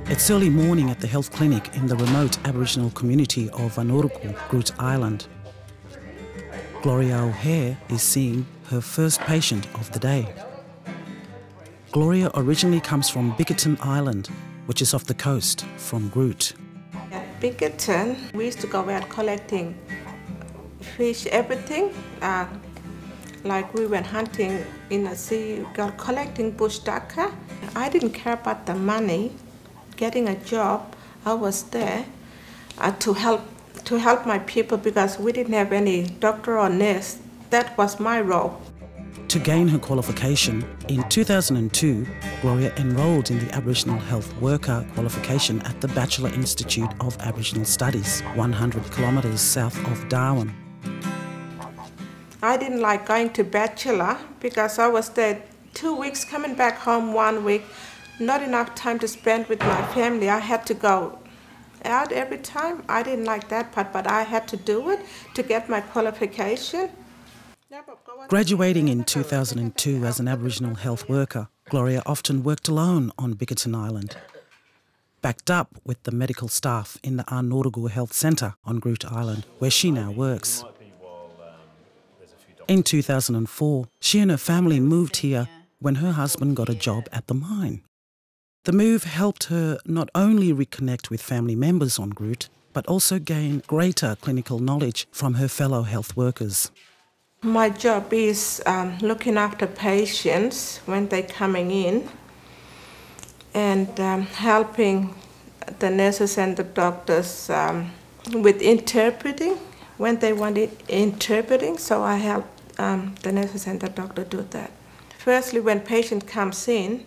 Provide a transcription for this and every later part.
It's early morning at the health clinic in the remote Aboriginal community of Vanuruku, Groote Island. Gloria O'Hare is seeing her first patient of the day. Gloria originally comes from Bickerton Island, which is off the coast from Groote. At Bickerton, we used to go out collecting fish, everything. Like we went hunting in the sea, collecting bush ducker. I didn't care about the money. Getting a job, I was there to help my people because we didn't have any doctor or nurse. That was my role. To gain her qualification, in 2002, Gloria enrolled in the Aboriginal Health Worker qualification at the Bachelor Institute of Aboriginal Studies, 100 kilometres south of Darwin. I didn't like going to Bachelor because I was there 2 weeks, coming back home 1 week. Not enough time to spend with my family. I had to go out every time. I didn't like that part, but I had to do it to get my qualification. Graduating in 2002 as an Aboriginal health worker, Gloria often worked alone on Bickerton Island, backed up with the medical staff in the Arnorugu Health Centre on Groote Island, where she now works. In 2004, she and her family moved here when her husband got a job at the mine. The move helped her not only reconnect with family members on Groote, but also gain greater clinical knowledge from her fellow health workers. My job is looking after patients when they're coming in and helping the nurses and the doctors with interpreting when they want it interpreting, so I help the nurses and the doctor do that. Firstly, when patient comes in,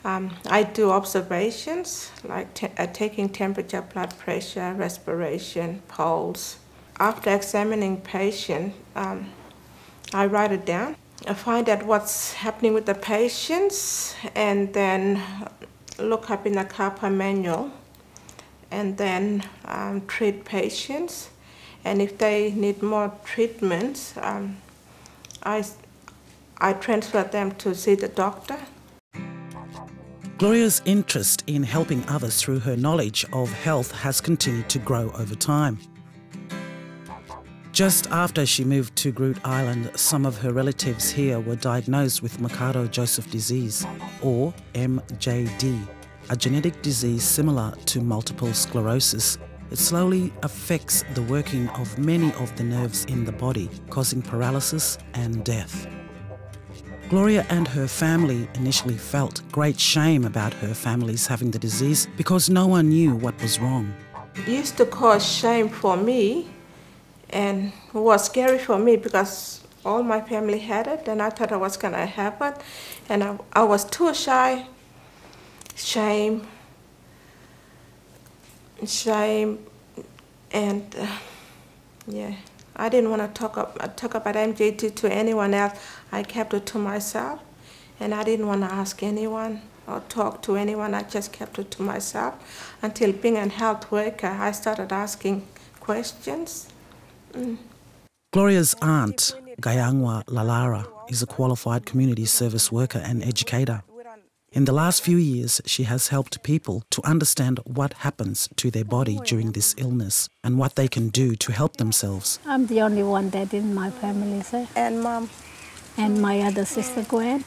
I do observations like taking temperature, blood pressure, respiration, pulse. After examining patient, I write it down. I find out what's happening with the patients and then look up in the CAPA manual and then treat patients. And if they need more treatments, I transfer them to see the doctor. Gloria's interest in helping others through her knowledge of health has continued to grow over time. Just after she moved to Groote Island, some of her relatives here were diagnosed with Mercado-Joseph disease, or MJD, a genetic disease similar to multiple sclerosis. It slowly affects the working of many of the nerves in the body, causing paralysis and death. Gloria and her family initially felt great shame about her families having the disease because no one knew what was wrong. It used to cause shame for me and it was scary for me because all my family had it and I thought I was going to have it and I was too shy. Shame and yeah. I didn't want to talk about MJD to anyone else. I kept it to myself, and I didn't want to ask anyone or talk to anyone. I just kept it to myself until being a health worker, I started asking questions. Gloria's aunt, Gayangwa Lalara, is a qualified community service worker and educator. In the last few years, she has helped people to understand what happens to their body during this illness and what they can do to help themselves. I'm the only one that in my family, sir. And Mom. And my other sister, Gwen.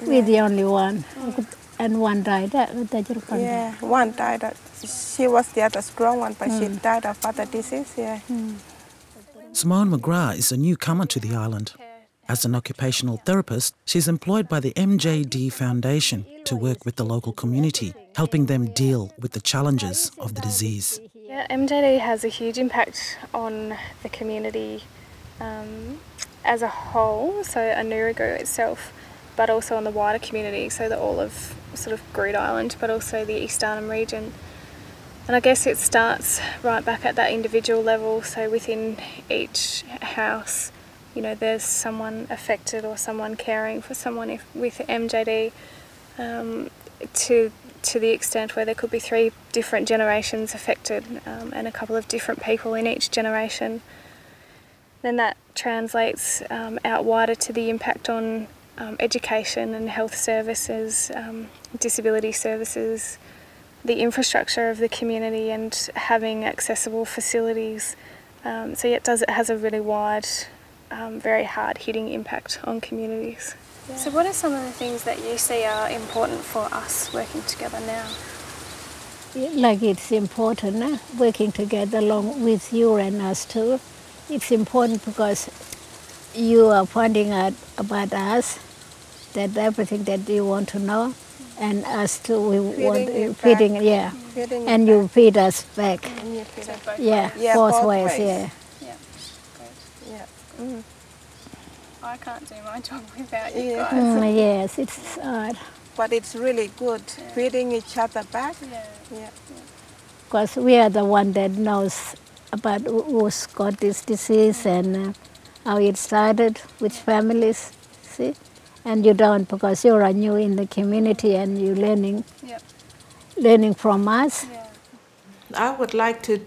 We're the only one. And one died. Yeah, one died. She was the other strong one, but she died of other disease, yeah. Simone McGrath is a newcomer to the island. As an occupational therapist, she's employed by the MJD Foundation to work with the local community, helping them deal with the challenges of the disease. Yeah, MJD has a huge impact on the community as a whole, so Anurugu itself, but also on the wider community, so the all of sort of Groote Island, but also the East Arnhem region. And I guess it starts right back at that individual level, so within each house, you know, there's someone affected or someone caring for someone with MJD, to the extent where there could be 3 different generations affected, and a couple of different people in each generation. Then that translates out wider to the impact on education and health services, disability services, the infrastructure of the community and having accessible facilities. So yeah, it has a really wide, very hard-hitting impact on communities. Yeah. So what are some of the things that you see are important for us working together now? Like it's important, working together along with you and us too. It's important because you are pointing out about us, that everything that you want to know, and us too, feeding, and you feed us back. Both ways. Yeah. Good. I can't do my job without you guys. Yes, it's hard. But it's really good, feeding each other back. Because we are the one that knows about who's got this disease and how it started, which families, see? And you don't, because you are new in the community and you're learning from us. Yeah. I would like to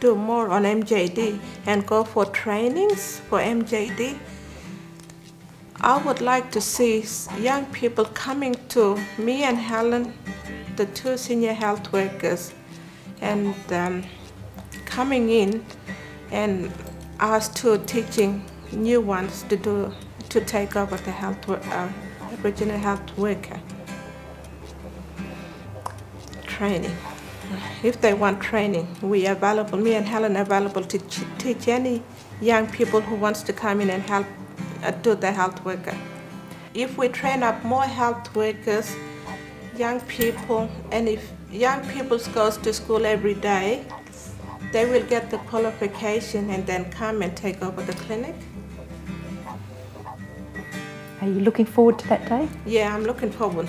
do more on MJD and go for trainings for MJD. I would like to see young people coming to me and Helen, the 2 senior health workers, and coming in and us to teaching new ones to take over the Aboriginal health worker training. If they want training, we are available. Me and Helen are available to teach any young people who wants to come in and help do the health worker. If we train up more health workers, young people, and if young people goes to school every day, they will get the qualification and then come and take over the clinic. Are you looking forward to that day? Yeah, I'm looking forward.